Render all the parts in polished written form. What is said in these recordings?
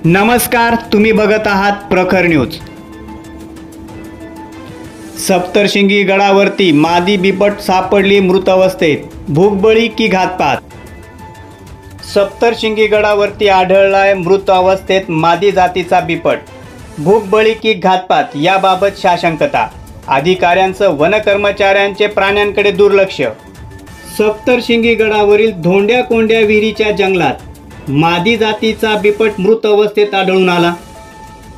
नमस्कार, तुम्ही बघत आहात प्रखर न्यूज। सप्तशृंगी गडावरती मादी बिबट सापडली मृत अवस्थेत, भूकबळी की घातपात? सप्तशृंगी गडावरती आढळलाय मृत अवस्थेत मादी जातीचा बिबट, भूकबळी की घातपात याबाबत साशंकता, अधिकाऱ्यांचं वन कर्मचाऱ्यांचे प्राण्यांकडे दुर्लक्ष। सप्तशृंगी गडावरील धोंड्या कोंड्या विहिरीच्या जंगलात मादी जातीचा बिबट मृत अवस्थेत आढळून आला।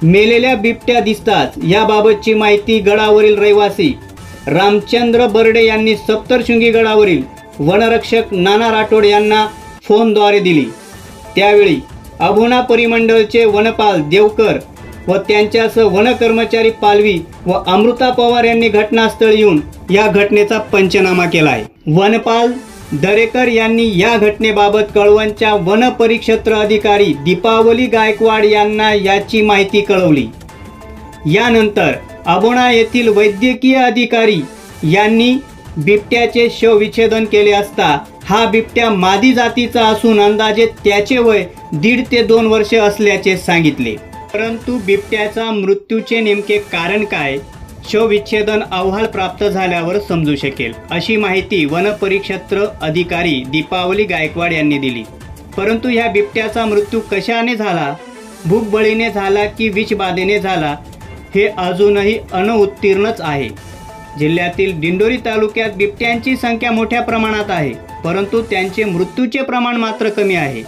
मेलेल्या बिबट्या दिसताच याबाबतची माहिती गडावरील रहिवासी रामचंद्र बर्डे यांनी सप्तशृंगी गडावरील वनरक्षक नाना राठोड यांना फोनद्वारे दिली। त्यावेळी अभोणा परिमंडळचे वनपाल देवकर व त्यांच्यासह वन कर्मचारी पालवी व अमृता पवार यांनी घटनास्थळी येऊन या घटनेचा पंचनामा केला आहे। वनपाल दरेकर यांनी या घटनेबाबत कळवणच्या वन परिक्षेत्र अधिकारी दीपावली गायकवाड यांना याची माहिती कळवली। यानंतर अभोणा येथील वैद्यकीय अधिकारी यांनी बिबट्याचे शवविच्छेदन केले असता हा बिबट्या मादी जातीचा असून अंदाजे त्याचे वय 1.5 ते 2 वर्ष असल्याचे सांगितले। परंतु बिबट्याचा मृत्यूचे नेमके कारण काय, शवविच्छेदन अहवाल प्राप्त झाल्यावर समजू शकेल, अशी माहिती वन परिक्षेत्र अधिकारी दीपावली गायकवाड यांनी दिली। परंतु ह्या बिबट्याचा मृत्यू कशाने झाला, भूकबळीने झाला की विषबाधेने झाला, हे अजूनही अनउत्तीर्णच आहे। जिल्ह्यातील दिंडोरी तालुक्यात बिबट्यांची संख्या मोठ्या प्रमाणात आहे, परंतु त्यांचे मृत्यूचे प्रमाण मात्र कमी आहे।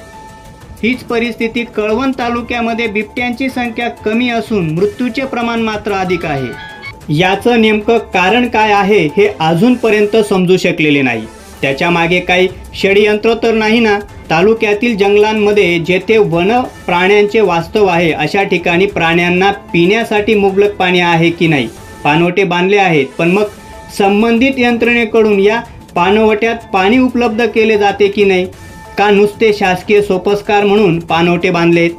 हीच परिस्थिती कळवण तालुक्यामध्ये बिबट्यांची संख्या कमी असून मृत्यूचे प्रमाण मात्र अधिक आहे। याचं नेमकं कारण काय आहे हे अजूनपर्यंत समजू शकलेले नाही। त्याच्या मागे काही षडयंत्र तर नाही ना? तालुक्यातील जंगलांमध्ये जेथे वन प्राण्यांचे वास्तव आहे अशा ठिकाणी प्राण्यांना पिण्यासाठी मुबलक पाणी आहे की नाही? पाणवटे बांधले आहेत, पण मग संबंधित यंत्रणेकडून या पाणवट्यात पाणी उपलब्ध केले जाते की नाही? का नुसते शासकीय सोपस्कार म्हणून पाणवटे बांधलेत?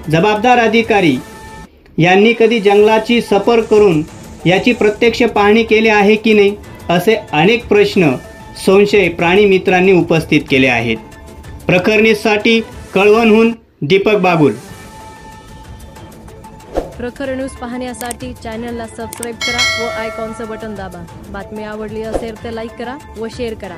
जबाबदार अधिकारी यांनी कधी जंगलाची सफर करून याची प्रत्यक्ष पाहणी केली आहे की नाही? असे अनेक प्रश्न, संशय प्राणी मित्रांनी उपस्थित केले आहेत। प्रखर न्यूजसाठी कळवणहून दीपक बागुल। प्रखर न्यूज पाहण्यासाठी चॅनलला सबस्क्राईब करा व आयकॉनचं बटन दाबा। बातमी आवडली असेल तर लाईक करा व शेअर करा।